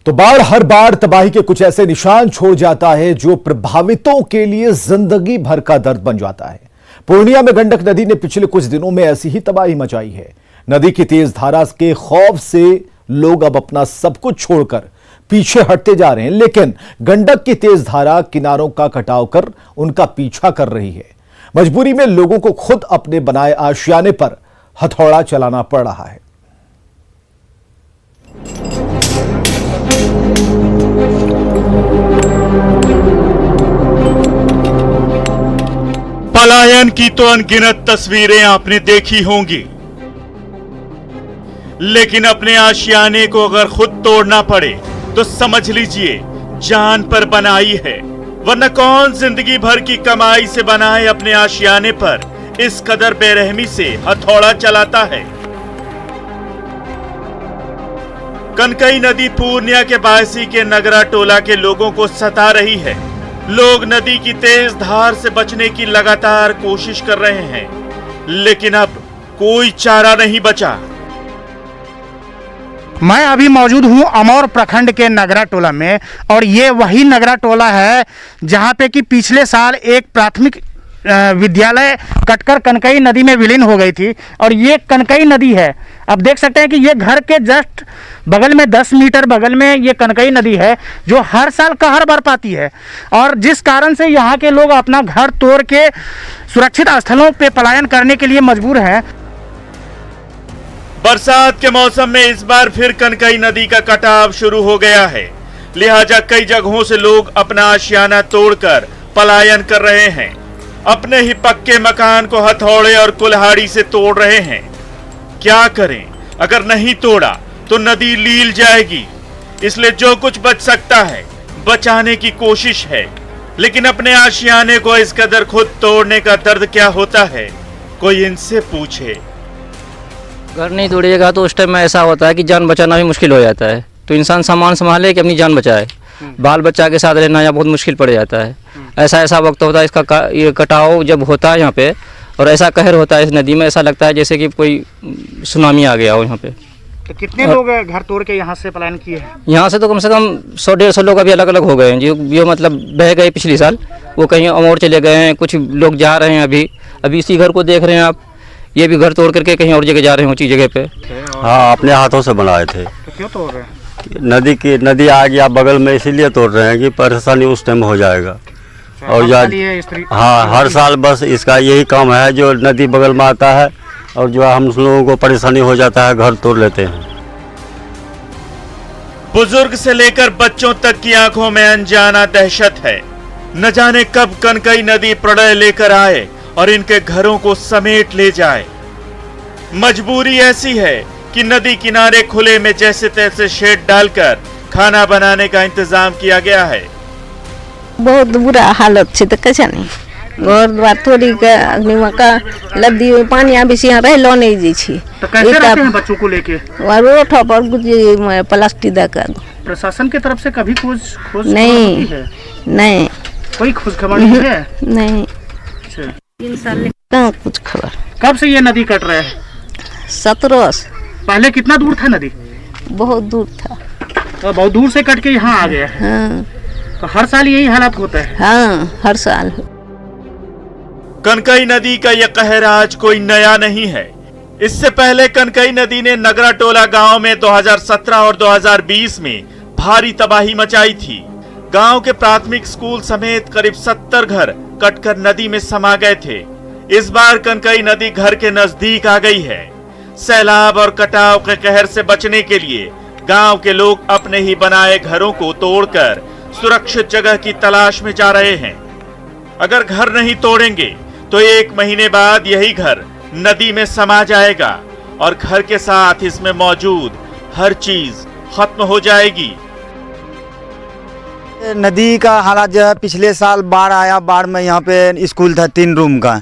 तो बाढ़ हर बार तबाही के कुछ ऐसे निशान छोड़ जाता है जो प्रभावितों के लिए जिंदगी भर का दर्द बन जाता है। पूर्णिया में गंडक नदी ने पिछले कुछ दिनों में ऐसी ही तबाही मचाई है। नदी की तेज धारा के खौफ से लोग अब अपना सब कुछ छोड़कर पीछे हटते जा रहे हैं, लेकिन गंडक की तेज धारा किनारों का कटाव कर उनका पीछा कर रही है। मजबूरी में लोगों को खुद अपने बनाए आशियाने पर हथौड़ा चलाना पड़ रहा है। पलायन की तो अनगिनत तस्वीरें आपने देखी होंगी, लेकिन अपने आशियाने को अगर खुद तोड़ना पड़े तो समझ लीजिए जान पर बनाई है, वरना कौन जिंदगी भर की कमाई से बनाए अपने आशियाने पर इस कदर बेरहमी से हथौड़ा चलाता है। कनकई नदी पूर्णिया के बायसी के नगरा टोला के लोगों को सता रही है। लोग नदी की तेज धार से बचने की लगातार कोशिश कर रहे हैं, लेकिन अब कोई चारा नहीं बचा। मैं अभी मौजूद हूं अमौर प्रखंड के नगरा टोला में, और ये वही नगरा टोला है जहां पे कि पिछले साल एक प्राथमिक विद्यालय कटकर कनकई नदी में विलीन हो गई थी। और ये कनकई नदी है, अब देख सकते हैं कि ये घर के जस्ट बगल में 10 मीटर बगल में ये कनकई नदी है जो हर साल कहर बरपाती है, और जिस कारण से यहाँ के लोग अपना घर तोड़ के सुरक्षित स्थलों पे पलायन करने के लिए मजबूर हैं। बरसात के मौसम में इस बार फिर कनकई नदी का कटाव शुरू हो गया है, लिहाजा कई जगहों से लोग अपना आशियाना तोड़कर पलायन कर रहे हैं। अपने ही पक्के मकान को हथौड़े और कुल्हाड़ी से तोड़ रहे हैं। क्या करें, अगर नहीं तोड़ा तो नदी लील जाएगी, इसलिए जो कुछ बच सकता है बचाने की कोशिश है। लेकिन अपने आशियाने को इस कदर खुद तोड़ने का दर्द क्या होता है, कोई इनसे पूछे। घर नहीं तोड़िएगा तो उस टाइम में ऐसा होता है कि जान बचाना भी मुश्किल हो जाता है, तो इंसान सामान संभाले कि अपनी जान बचाए। बाल बच्चा के साथ रहना या बहुत मुश्किल पड़ जाता है। ऐसा वक्त होता है इसका ये कटाव जब होता है यहाँ पे, और ऐसा कहर होता है इस नदी में, ऐसा लगता है जैसे कि कोई सुनामी आ गया हो यहाँ पे। तो कितने लोग घर तोड़ के यहाँ से पलायन किए हैं? यहाँ से तो कम से कम 100-150 लोग अभी अलग अलग हो गए हैं, जो मतलब बह गए पिछले साल, वो कहीं और चले गए हैं। कुछ लोग जा रहे हैं अभी इसी घर को देख रहे हैं आप, ये भी घर तोड़ करके कहीं और जगह जा रहे हैं ऊंची जगह पे। हाँ, अपने हाथों से बनाए थे। तो क्यों तोड़ रहे हैं? नदी आ गया बगल में, इसीलिए तोड़ रहे हैं कि परेशानी उस टाइम हो जाएगा। और हाँ, हर साल बस इसका यही काम है, जो नदी बगल में आता है और जो हम लोगों को परेशानी हो जाता है घर तोड़ लेते हैं। बुजुर्ग से लेकर बच्चों तक की आंखों में अनजाना दहशत है। न जाने कब कनकई नदी प्रलय लेकर आए और इनके घरों को समेट ले जाए। मजबूरी ऐसी है कि नदी किनारे खुले में जैसे तैसे शेड डालकर खाना बनाने का इंतजाम किया गया है। बहुत बुरा हालत है, तो कैसे नहीं घर द्वार थोड़ी का लद्दी पानी आबे से यहाँ रह नहीं जी छी। तो कैसे रहते हैं बच्चों को लेके? रोड पर कुछ प्लास्टिक देकर। प्रशासन की तरफ से कभी खोज नहीं है? नहीं, कोई खोज खबर नहीं है। नहीं, 3 साल कहाँ कुछ खबर। कब से ये नदी कट रहा है? 17 से। पहले कितना दूर था नदी? बहुत दूर था। तो बहुत दूर से कट के यहाँ आ गया है। हाँ। तो हर साल यही हालात होता है? हाँ, हर साल। कनकई नदी का यह कहर आज कोई नया नहीं है। इससे पहले कनकई नदी ने नगरा टोला गांव में 2017 और 2020 में भारी तबाही मचाई थी। गांव के प्राथमिक स्कूल समेत करीब 70 घर कटकर नदी में समा गए थे। इस बार कनकई नदी घर के नजदीक आ गई है। सैलाब और कटाव के कहर से बचने के लिए गांव के लोग अपने ही बनाए घरों को तोड़कर सुरक्षित जगह की तलाश में जा रहे हैं। अगर घर नहीं तोड़ेंगे तो 1 महीने बाद यही घर नदी में समा जाएगा और घर के साथ इसमें मौजूद हर चीज खत्म हो जाएगी। नदी का हालात जो है, पिछले साल बाढ़ आया, बाढ़ में यहाँ पे स्कूल था 3 रूम का,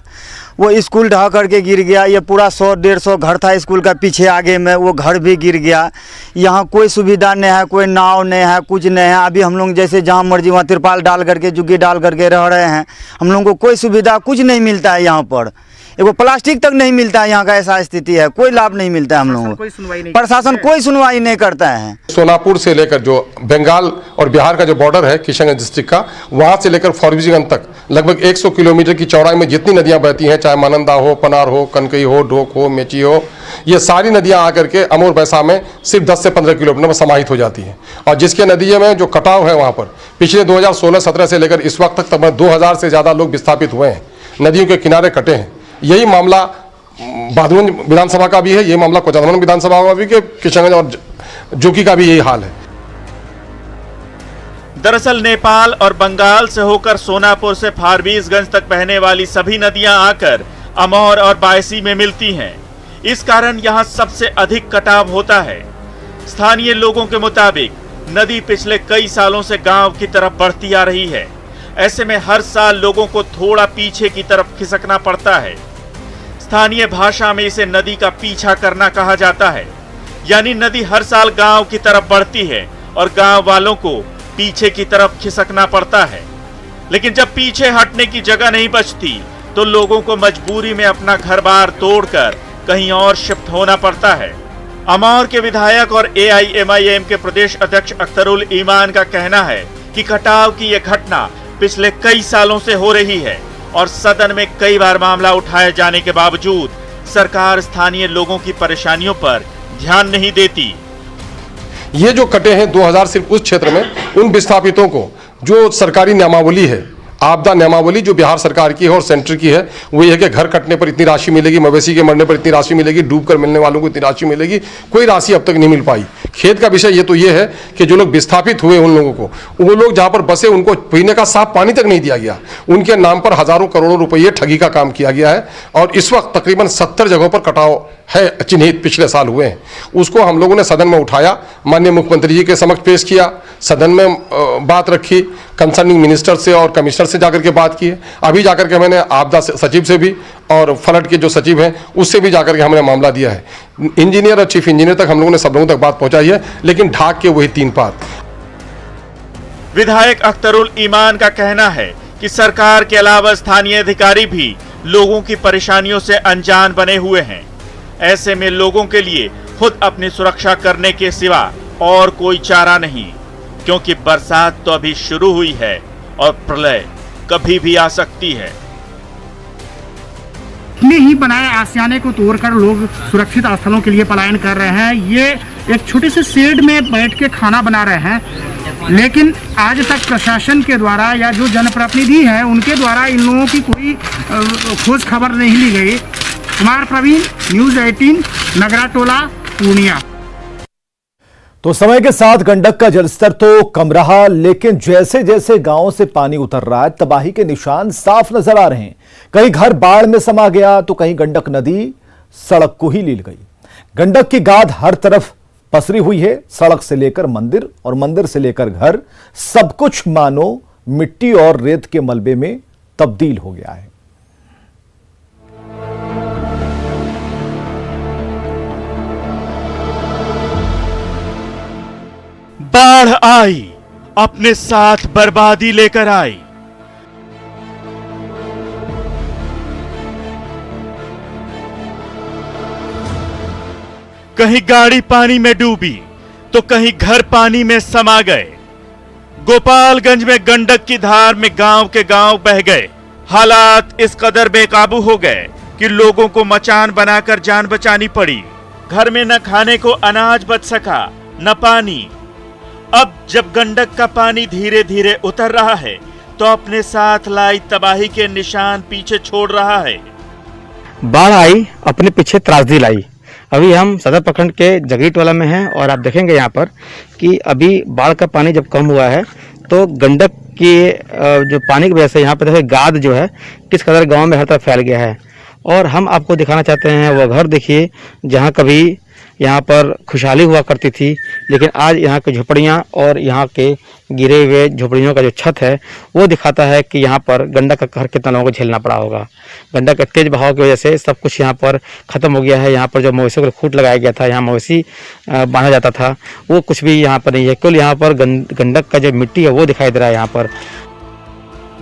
वो स्कूल ढह करके गिर गया। ये पूरा 100-150 घर था स्कूल का पीछे आगे में, वो घर भी गिर गया। यहाँ कोई सुविधा नहीं है, कोई नाव नहीं है, कुछ नहीं है। अभी हम लोग जैसे जहाँ मर्जी वहाँ तिरपाल डाल करके जुग्गी डाल करके रह रहे हैं। हम लोगों को कोई सुविधा कुछ नहीं मिलता है यहाँ पर, एगो प्लास्टिक तक नहीं मिलता है। यहाँ का ऐसा स्थिति है, कोई लाभ नहीं मिलता है हम लोगों को। प्रशासन कोई सुनवाई नहीं करता है। सोनापुर से लेकर जो बंगाल और बिहार का जो बॉर्डर है किशनगंज डिस्ट्रिक्ट का, वहाँ से लेकर फॉरबिसगंज तक लगभग 100 किलोमीटर की चौड़ाई में जितनी नदियाँ बहती हैं, चाहे मानंदा हो, पनार हो, कनकई हो, ढोक हो, मेची हो, ये सारी नदियाँ आकर के अमोर बैसा में सिर्फ 10 से 15 किलोमीटर में समाहित हो जाती हैं। और जिसके नदियों में जो कटाव है वहाँ पर पिछले 2016-17 से लेकर इस वक्त तक 2000 से ज़्यादा लोग विस्थापित हुए हैं, नदियों के किनारे कटे हैं। यही मामला बादवन विधानसभा का भी है, ये मामला कोचाधन विधानसभा का भी, किशनगंज और जोकी का भी यही हाल है। दरअसल नेपाल और बंगाल से होकर सोनापुर से फारबिसगंज तक बहने वाली सभी नदियां आकर अमौर और बायसी में मिलती हैं। इस कारण यहां सबसे अधिक कटाव होता है। स्थानीय लोगों के मुताबिक नदी पिछले कई सालों से गांव की तरफ बढ़ती आ रही है। ऐसे में हर साल लोगों को थोड़ा पीछे की तरफ खिसकना पड़ता है। स्थानीय भाषा में इसे नदी का पीछा करना कहा जाता है, यानी नदी हर साल गांव की तरफ बढ़ती है और गांव वालों को पीछे की तरफ खिसकना पड़ता है। लेकिन जब पीछे हटने की जगह नहीं बचती तो लोगों को मजबूरी में अपना घर बार तोड़कर कहीं और शिफ्ट होना पड़ता है। अमौर के विधायक और AIMIM के प्रदेश अध्यक्ष अख्तरुल ईमान का कहना है कि कटाव की यह घटना पिछले कई सालों से हो रही है और सदन में कई बार मामला उठाए जाने के बावजूद सरकार स्थानीय लोगों की परेशानियों पर ध्यान नहीं देती। ये जो कटे हैं 2000 सिर्फ उस क्षेत्र में, उन विस्थापितों को जो सरकारी नियमावली है, आपदा नियमावली जो बिहार सरकार की है और सेंटर की है, वो ये है कि घर कटने पर इतनी राशि मिलेगी, मवेशी के मरने पर इतनी राशि मिलेगी, डूबकर मिलने वालों को इतनी राशि मिलेगी। कोई राशि अब तक नहीं मिल पाई। खेद का विषय ये तो ये है कि जो लोग विस्थापित हुए उन लोगों को, वो लोग जहाँ पर बसे उनको पीने का साफ पानी तक नहीं दिया गया। उनके नाम पर हजारों करोड़ों रुपये ठगी का काम किया गया है और इस वक्त तकरीबन 70 जगहों पर कटाव है चिन्हित पिछले साल हुए हैं। उसको हम लोगों ने सदन में उठाया, माननीय मुख्यमंत्री जी के समक्ष पेश किया, सदन में बात रखी, कंसर्निंग मिनिस्टर से और कमिश्नर से जाकर के बात की है। अभी जाकर के मैंने आपदा सचिव से भी और फ्लड के जो सचिव हैं उससे भी जाकर के हमने मामला दिया है। इंजीनियर और चीफ इंजीनियर तक हम लोगों ने सब लोगों तक बात पहुंचाई है, लेकिन ढाक के वही 3 पात। विधायक अख्तरुल ईमान का कहना है कि सरकार के अलावा स्थानीय अधिकारी भी लोगों की परेशानियों से अनजान बने हुए हैं। ऐसे में लोगों के लिए खुद अपनी सुरक्षा करने के सिवा और कोई चारा नहीं, क्योंकि बरसात तो अभी शुरू हुई है और प्रलय कभी भी आ सकती है। अपने ही बनाए आशियाने को तोड़कर लोग सुरक्षित स्थलों के लिए पलायन कर रहे हैं। ये एक छोटे से शेड में बैठ के खाना बना रहे हैं, लेकिन आज तक प्रशासन के द्वारा या जो जनप्रतिनिधि हैं उनके द्वारा इन लोगों की कोई खोज खबर नहीं ली गई। कुमार प्रवीण, न्यूज़ 18, नगरा टोला, पूर्णिया। तो समय के साथ गंडक का जलस्तर तो कम रहा, लेकिन जैसे जैसे गांवों से पानी उतर रहा है तबाही के निशान साफ नजर आ रहे हैं। कहीं घर बाढ़ में समा गया तो कहीं गंडक नदी सड़क को ही लील गई। गंडक की गाद हर तरफ पसरी हुई है। सड़क से लेकर मंदिर और मंदिर से लेकर घर, सब कुछ मानो मिट्टी और रेत के मलबे में तब्दील हो गया है। बाढ़ आई, अपने साथ बर्बादी लेकर आई। कहीं गाड़ी पानी में डूबी तो कहीं घर पानी में समा गए। गोपालगंज में गंडक की धार में गांव के गांव बह गए। हालात इस कदर बेकाबू हो गए कि लोगों को मचान बनाकर जान बचानी पड़ी। घर में न खाने को अनाज बच सका, न पानी। अब जब गंडक का पानी धीरे धीरे उतर रहा है तो अपने साथ लाई तबाही के निशान पीछे छोड़ रहा है। बाढ़ आई, अपने पीछे त्रासदी लाई। अभी हम सदर प्रखंड के जगरी टोला में हैं और आप देखेंगे यहाँ पर कि अभी बाढ़ का पानी जब कम हुआ है तो गंडक की जो पानी की वजह से यहाँ पर देखिए गाद जो है किस कदर गांव में हर तरफ फैल गया है। और हम आपको दिखाना चाहते हैं वो घर देखिए जहाँ कभी यहाँ पर खुशहाली हुआ करती थी, लेकिन आज यहाँ की झोपड़ियाँ और यहाँ के गिरे हुए झोपड़ियों का जो छत है वो दिखाता है कि यहाँ पर गंडक का कहर कितना लोगों को झेलना पड़ा होगा। गंडक के तेज बहाव की वजह से सब कुछ यहाँ पर ख़त्म हो गया है। यहाँ पर जो मवेशियों को खूट लगाया गया था, यहाँ मवेशी बांधा जाता था, वो कुछ भी यहाँ पर नहीं है। केवल यहाँ पर गंडक का जो मिट्टी है वो दिखाई दे रहा है। यहाँ पर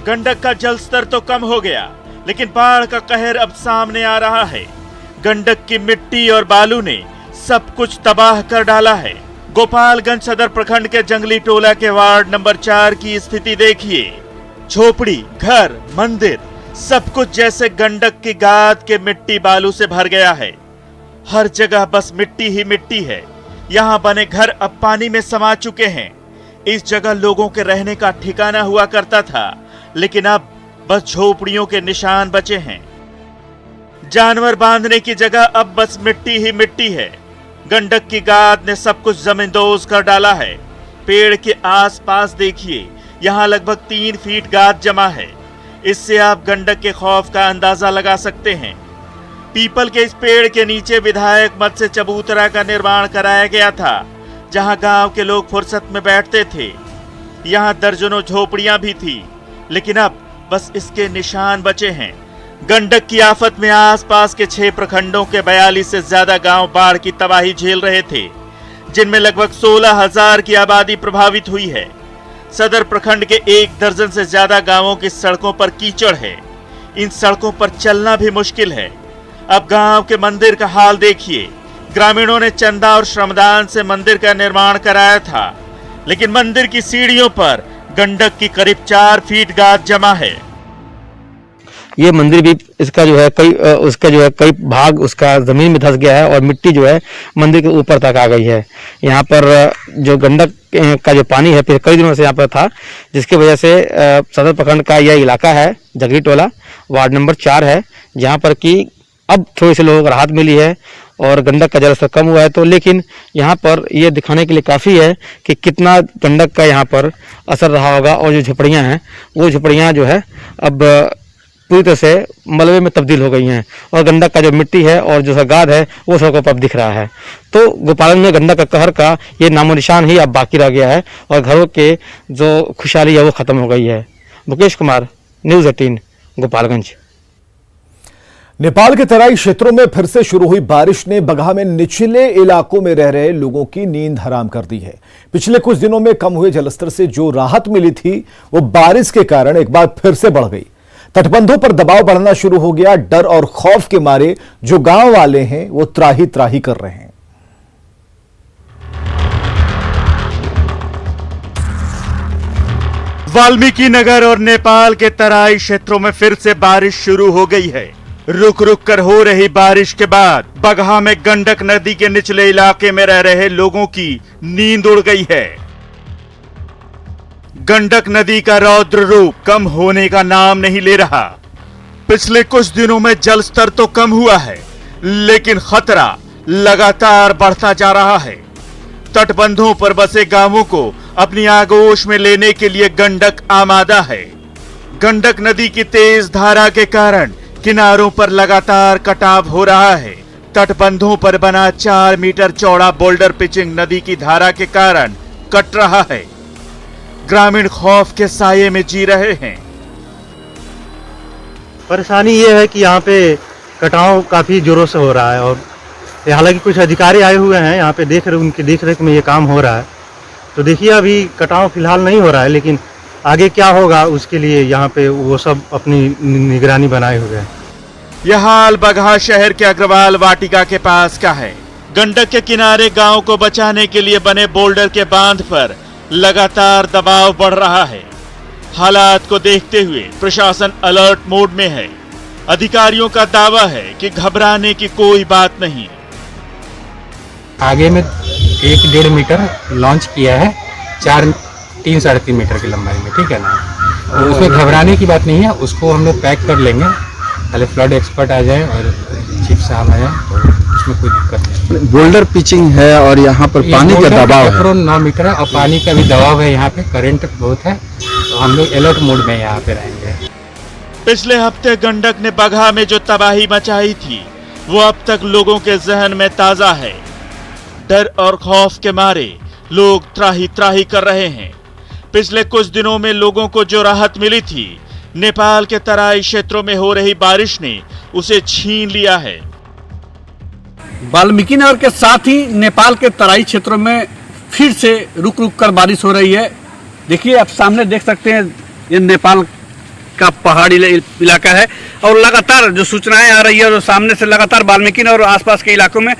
गंडक का जल स्तर तो कम हो गया, लेकिन बाढ़ का कहर अब सामने आ रहा है। गंडक की मिट्टी और बालू ने सब कुछ तबाह कर डाला है। गोपालगंज सदर प्रखंड के जंगली टोला के वार्ड नंबर 4 की स्थिति देखिए। झोपड़ी, घर, मंदिर सब कुछ जैसे गंडक की गाद के मिट्टी बालू से भर गया है। हर जगह बस मिट्टी ही मिट्टी है। यहाँ बने घर अब पानी में समा चुके हैं। इस जगह लोगों के रहने का ठिकाना हुआ करता था, लेकिन अब बस झोपड़ियों के निशान बचे हैं। जानवर बांधने की जगह अब बस मिट्टी ही मिट्टी है। गंडक की गाद ने सब कुछ जमींदोज कर डाला है। पेड़ के आसपास देखिए, यहाँ लगभग 3 फीट गाद जमा है। इससे आप गंडक के खौफ का अंदाजा लगा सकते हैं। पीपल के इस पेड़ के नीचे विधायक मद से चबूतरा का निर्माण कराया गया था, जहाँ गांव के लोग फुर्सत में बैठते थे। यहाँ दर्जनों झोपड़ियां भी थी, लेकिन अब बस इसके निशान बचे हैं। गंडक की आफत में आसपास के 6 प्रखंडों के 42 से ज्यादा गांव बाढ़ की तबाही झेल रहे थे, जिनमें लगभग 16,000 की आबादी प्रभावित हुई है। सदर प्रखंड के 1 दर्जन से ज्यादा गांवों की सड़कों पर कीचड़ है। इन सड़कों पर चलना भी मुश्किल है। अब गांव के मंदिर का हाल देखिए। ग्रामीणों ने चंदा और श्रमदान से मंदिर का निर्माण कराया था, लेकिन मंदिर की सीढ़ियों पर गंडक की करीब 4 फीट गाद जमा है। ये मंदिर भी इसका जो है कई भाग उसका जमीन में धंस गया है और मिट्टी जो है मंदिर के ऊपर तक आ गई है। यहाँ पर जो गंडक का जो पानी है पिछले कई दिनों से यहाँ पर था, जिसकी वजह से सदर प्रखंड का यह इलाका है जंगली टोला वार्ड नंबर 4 है, जहाँ पर कि अब थोड़ी सी लोगों को राहत मिली है और गंडक का जलस्तर कम हुआ है। तो लेकिन यहाँ पर ये दिखाने के लिए काफ़ी है कि कितना गंडक का यहाँ पर असर रहा होगा। और जो झोपड़ियाँ हैं वो झोपड़ियाँ जो है अब पूरी तरह से मलबे में तब्दील हो गई हैं और गंडक का जो मिट्टी है और जो गाद है वो सड़कों पर अब दिख रहा है। तो गोपालगंज में गंडक का कहर का ये नामो निशान ही अब बाकी रह गया है और घरों के जो खुशहाली है वो खत्म हो गई है। मुकेश कुमार, न्यूज़ 18, गोपालगंज। नेपाल के तराई क्षेत्रों में फिर से शुरू हुई बारिश ने बगहा में निचले इलाकों में रह रहे लोगों की नींद हराम कर दी है। पिछले कुछ दिनों में कम हुए जलस्तर से जो राहत मिली थी वो बारिश के कारण एक बार फिर से बढ़ गई। तटबंधों पर दबाव बढ़ना शुरू हो गया। डर और खौफ के मारे जो गांव वाले हैं वो त्राही त्राही कर रहे हैं। वाल्मीकि नगर और नेपाल के तराई क्षेत्रों में फिर से बारिश शुरू हो गई है। रुक रुक कर हो रही बारिश के बाद बगहा में गंडक नदी के निचले इलाके में रह रहे लोगों की नींद उड़ गई है। गंडक नदी का रौद्र रूप कम होने का नाम नहीं ले रहा। पिछले कुछ दिनों में जल स्तर तो कम हुआ है, लेकिन खतरा लगातार बढ़ता जा रहा है। तटबंधों पर बसे गांवों को अपनी आगोश में लेने के लिए गंडक आमादा है। गंडक नदी की तेज धारा के कारण किनारों पर लगातार कटाव हो रहा है। तटबंधों पर बना 4 मीटर चौड़ा बोल्डर पिचिंग नदी की धारा के कारण कट रहा है। ग्रामीण खौफ के साये में जी रहे हैं। परेशानी ये है कि यहाँ पे कटाव काफ़ी जोरों से हो रहा है और हालांकि कुछ अधिकारी आए हुए हैं यहाँ पे उनकी देख रेख में ये काम हो रहा है। तो देखिए अभी कटाव फिलहाल नहीं हो रहा है, लेकिन आगे क्या होगा उसके लिए यहाँ पे वो सब अपनी निगरानी बनाए हुए हैं। यह हाल बगहा शहर के अग्रवाल वाटिका के पास का है। गंडक के किनारे गांव को बचाने के लिए बने बोल्डर के बांध पर लगातार दबाव बढ़ रहा है। हालात को देखते हुए प्रशासन अलर्ट मोड में है। अधिकारियों का दावा है कि घबराने की कोई बात नहीं। आगे में 1-1.5 मीटर लॉन्च किया है, 3 साढ़े 3 मीटर की लंबाई में, ठीक है ना। तो उसमें घबराने की बात नहीं है, उसको हम लोग पैक कर लेंगे। पहले फ्लड एक्सपर्ट आ जाए और चीफ साहब आ जाए तो उसमें कोई दिक्कत नहीं। बोल्डर पिचिंग है और यहाँ पर पानी का दबाव है 9 मीटर है और पानी का भी दबाव है, यहाँ पे करंट बहुत है, तो हम लोग अलर्ट मोड में यहाँ पे रहेंगे। पिछले हफ्ते गंडक ने बगहा में जो तबाही मचाई थी वो अब तक लोगों के जहन में ताजा है। डर और खौफ के मारे लोग त्राही त्राही कर रहे हैं। पिछले कुछ दिनों में लोगों को जो राहत मिली थी, नेपाल के तराई क्षेत्रों में हो रही बारिश ने उसे छीन लिया है। वाल्मीकि नगर के साथ ही नेपाल के तराई क्षेत्रों में फिर से रुक रुक कर बारिश हो रही है। देखिए, आप सामने देख सकते हैं, ये नेपाल का पहाड़ी इलाका है और लगातार जो सूचनाएं आ रही है, जो सामने से लगातार वाल्मीकि नगर और आसपास के इलाकों में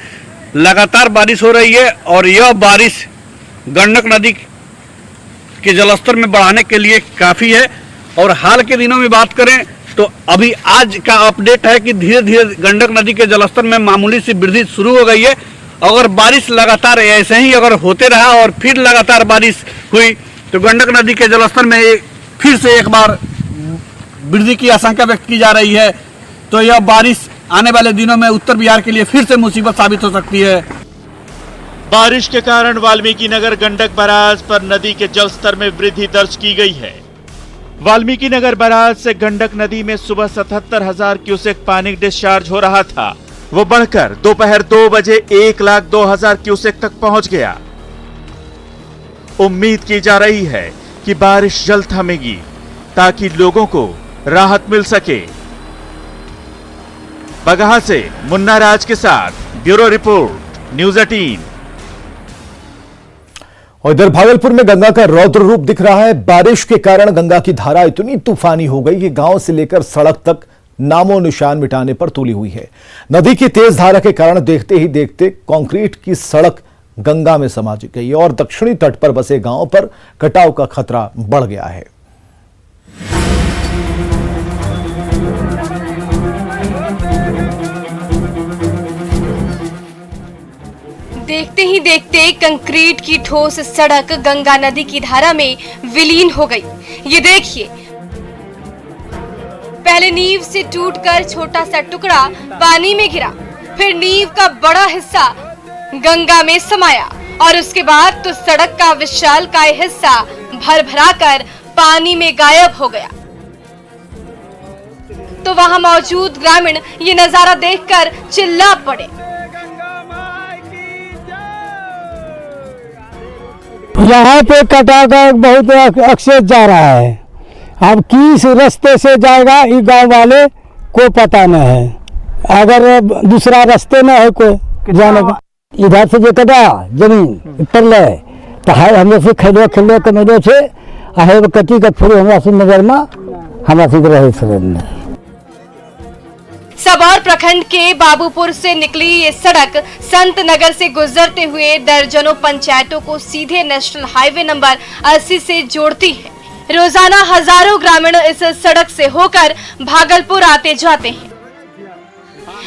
लगातार बारिश हो रही है और यह बारिश गंडक नदी के जलस्तर में बढ़ाने के लिए काफ़ी है। और हाल के दिनों में बात करें तो अभी आज का अपडेट है कि धीरे धीरे गंडक नदी के जलस्तर में मामूली सी वृद्धि शुरू हो गई है। अगर बारिश लगातार ऐसे ही अगर होते रहा और फिर लगातार बारिश हुई तो गंडक नदी के जलस्तर में फिर से एक बार वृद्धि की आशंका व्यक्त की जा रही है। तो यह बारिश आने वाले दिनों में उत्तर बिहार के लिए फिर से मुसीबत साबित हो सकती है। बारिश के कारण वाल्मीकि नगर गंडक बैराज पर नदी के जलस्तर में वृद्धि दर्ज की गई है। वाल्मीकि नगर बैराज से गंडक नदी में सुबह 77,000 क्यूसेक पानी डिस्चार्ज हो रहा था। वो बढ़कर दोपहर 2 बजे 1,02,000 क्यूसेक तक पहुंच गया। उम्मीद की जा रही है कि बारिश जल्द थमेगी ताकि लोगों को राहत मिल सके। बगहा से मुन्ना राज के साथ ब्यूरो रिपोर्ट, न्यूज़ 18। और इधर भागलपुर में गंगा का रौद्र रूप दिख रहा है। बारिश के कारण गंगा की धारा इतनी तूफानी हो गई कि गांव से लेकर सड़क तक नामो निशान मिटाने पर तुली हुई है। नदी की तेज धारा के कारण देखते ही देखते कंक्रीट की सड़क गंगा में समा गई और दक्षिणी तट पर बसे गांवों पर कटाव का खतरा बढ़ गया है। देखते ही देखते कंक्रीट की ठोस सड़क गंगा नदी की धारा में विलीन हो गई। ये देखिए, पहले नींव से टूटकर छोटा सा टुकड़ा पानी में गिरा, फिर नींव का बड़ा हिस्सा गंगा में समाया और उसके बाद तो सड़क का विशालकाय हिस्सा भर कर पानी में गायब हो गया। तो वहां मौजूद ग्रामीण ये नजारा देखकर चिल्ला पड़े। यहाँ पे कटा का बहुत एक्सेस जा रहा है। अब किस रास्ते से जाएगा ये गांव वाले को पता नहीं है। अगर दूसरा रास्ते में है कोई जाने का, इधर से जो कटा जमीन पर ले तो है हम से खेलो कमेलो से आहे कटी का फूल हमरा से नजर में हमरा से रहे सब। सबौर प्रखंड के बाबूपुर से निकली ये सड़क संत नगर से गुजरते हुए दर्जनों पंचायतों को सीधे नेशनल हाईवे नंबर 80 से जोड़ती है। रोजाना हजारों ग्रामीण इस सड़क से होकर भागलपुर आते जाते हैं,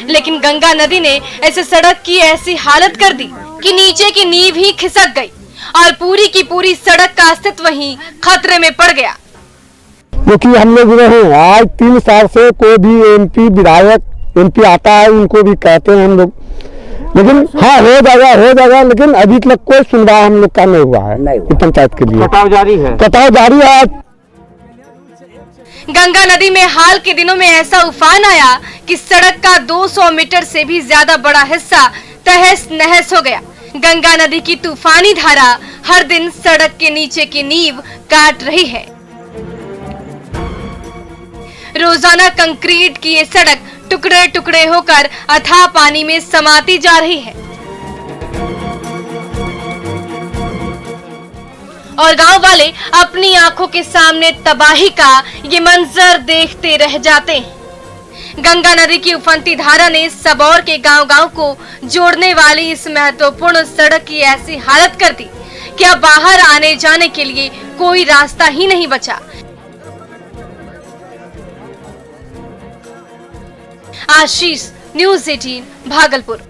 लेकिन गंगा नदी ने इस सड़क की ऐसी हालत कर दी कि नीचे की नींव ही खिसक गई और पूरी की पूरी सड़क का अस्तित्व ही खतरे में पड़ गया। क्योंकि हम लोग रहे आज 3 साल से कोई भी एमपी विधायक एमपी आता है, उनको भी कहते हैं हम लोग, लेकिन हाँ हो जाएगा, लेकिन अभी तक कोई सुनवाई हम लोग का नहीं हुआ है। पंचायत के लिए कटाव जारी है। गंगा नदी में हाल के दिनों में ऐसा उफान आया कि सड़क का 200 मीटर से भी ज्यादा बड़ा हिस्सा तहस नहस हो गया। गंगा नदी की तूफानी धारा हर दिन सड़क के नीचे की नींव काट रही है। रोजाना कंक्रीट की ये सड़क टुकड़े टुकड़े होकर अथाह पानी में समाती जा रही है और गांव वाले अपनी आंखों के सामने तबाही का ये मंजर देखते रह जाते हैं। गंगा नदी की उफनती धारा ने सबौर के गांव-गांव को जोड़ने वाली इस महत्वपूर्ण सड़क की ऐसी हालत कर दी कि अब बाहर आने जाने के लिए कोई रास्ता ही नहीं बचा। आशीष, न्यूज़ 18 भागलपुर।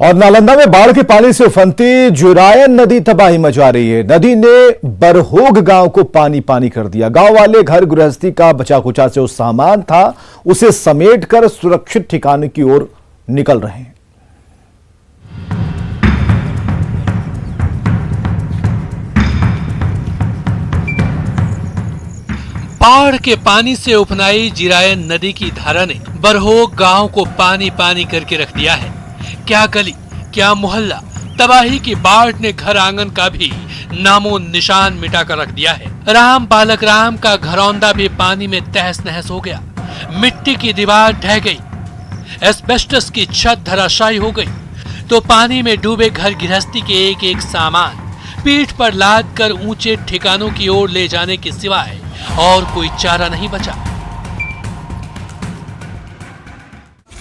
और नालंदा में बाढ़ के पानी से उफनती जुरायन नदी तबाही मचा रही है। नदी ने बरहोग गांव को पानी पानी कर दिया। गांव वाले घर गृहस्थी का बचा कुचा जो सामान था उसे समेटकर सुरक्षित ठिकाने की ओर निकल रहे हैं। बाढ़ के पानी से उफनाई जिरायन नदी की धारा ने बरहोग गांव को पानी पानी करके रख दिया है। क्या गली, क्या मोहल्ला, तबाही की बाढ़ ने घर आंगन का भी नामो निशान मिटा कर रख दिया है। राम बालक राम का घरौंदा भी पानी में तहस नहस हो गया। मिट्टी की दीवार ढह गई, एस्बेस्टस की छत धराशायी हो गई, तो पानी में डूबे घर गृहस्थी के एक एक सामान पीठ पर लाद कर ऊंचे ठिकानों की ओर ले जाने के सिवाय और कोई चारा नहीं बचा।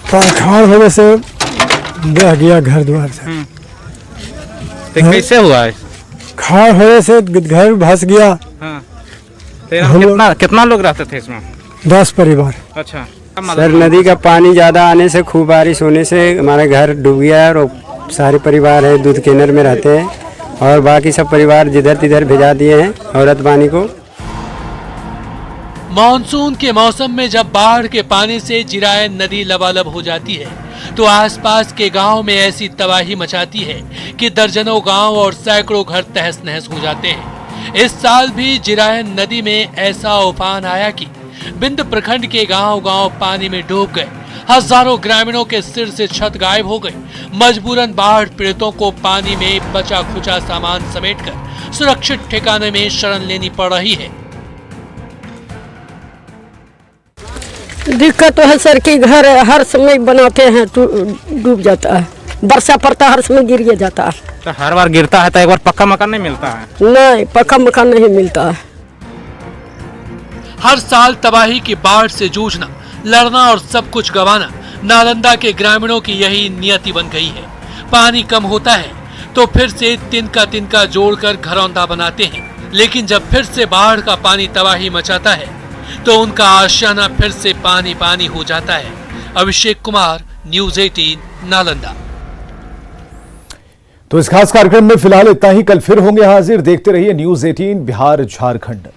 खाड़ होने से बह गया घर द्वार से। तो कैसे हुआ है? खाड़ होने से घर भस गया। हाँ। तो कितना लोग रहते थे इसमें? 10 परिवार। अच्छा सर, नदी का पानी ज़्यादा आने से, खूब बारिश होने से हमारा घर डूब गया है और सारे परिवार है दूध केनर में रहते हैं और बाकी सब परिवार जिधर तिधर भिजा दिए हैं औरत बानी को। मॉनसून के मौसम में जब बाढ़ के पानी से जिरायन नदी लबालब हो जाती है तो आसपास के गांव में ऐसी तबाही मचाती है कि दर्जनों गांव और सैकड़ों घर तहस नहस हो जाते हैं। इस साल भी जिरायन नदी में ऐसा उफान आया कि बिंद प्रखंड के गांव-गांव पानी में डूब गए। हजारों ग्रामीणों के सिर से छत गायब हो गई। मजबूरन बाढ़ पीड़ितों को पानी में बचा खुचा सामान समेटकर सुरक्षित ठिकाने में शरण लेनी पड़ रही है। दिक्कत तो है सर कि घर हर समय बनाते हैं तो डूब जाता है, वर्षा पड़ता हर समय गिर जाता है। तो हर बार गिरता है तो एक बार पक्का मकान नहीं मिलता है? नहीं, पक्का मकान नहीं मिलता है। हर साल तबाही की बाढ़ से जूझना, लड़ना और सब कुछ गंवाना नालंदा के ग्रामीणों की यही नियति बन गई है। पानी कम होता है तो फिर से तिनका जोड़कर घरौंदा बनाते हैं, लेकिन जब फिर से बाढ़ का पानी तबाही मचाता है तो उनका आशियाना फिर से पानी पानी हो जाता है। अभिषेक कुमार, न्यूज़ 18, नालंदा। तो इस खास कार्यक्रम में फिलहाल इतना ही। कल फिर होंगे हाजिर। देखते रहिए न्यूज़ 18 बिहार झारखंड।